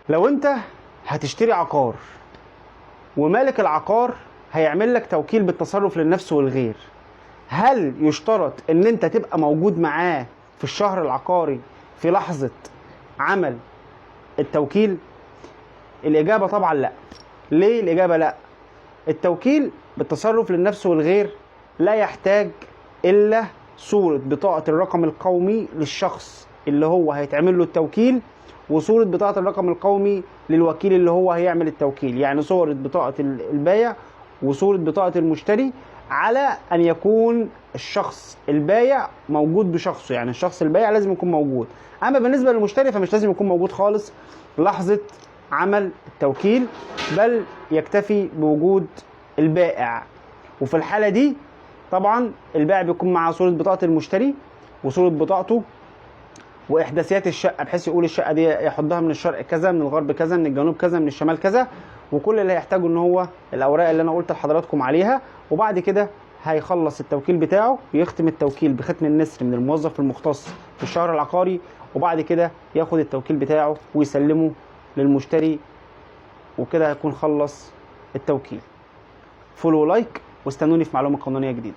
لو انت هتشتري عقار ومالك العقار هيعمل لك توكيل بالتصرف للنفس والغير، هل يشترط ان انت تبقى موجود معاه في الشهر العقاري في لحظة عمل التوكيل؟ الإجابة طبعا لا. ليه الإجابة لا؟ التوكيل بالتصرف للنفس والغير لا يحتاج إلا صورة بطاقة الرقم القومي للشخص اللي هو هيتعمل له التوكيل، وصورة بطاقة الرقم القومي للوكيل اللي هو هيعمل التوكيل. يعني صورة بطاقة البايع وصورة بطاقة المشتري، على أن يكون الشخص البايع موجود بشخصه. يعني الشخص البايع لازم يكون موجود. أما بالنسبة للمشتري فمش لازم يكون موجود خالص لحظة عمل التوكيل، بل يكتفي بوجود البائع. وفي الحالة دي طبعا البائع بيكون معاه صورة بطاقة المشتري وصورة بطاقته واحداثيات الشقه، بحيث يقول الشقه دي يحطها من الشرق كذا، من الغرب كذا، من الجنوب كذا، من الشمال كذا، وكل اللي هيحتاجه ان هو الاوراق اللي انا قلت لحضراتكم عليها. وبعد كده هيخلص التوكيل بتاعه، يختم التوكيل بختم النسر من الموظف المختص في الشهر العقاري، وبعد كده ياخد التوكيل بتاعه ويسلمه للمشتري، وكده هيكون خلص التوكيل. فولو ولايك واستنوني في معلومه قانونيه جديده.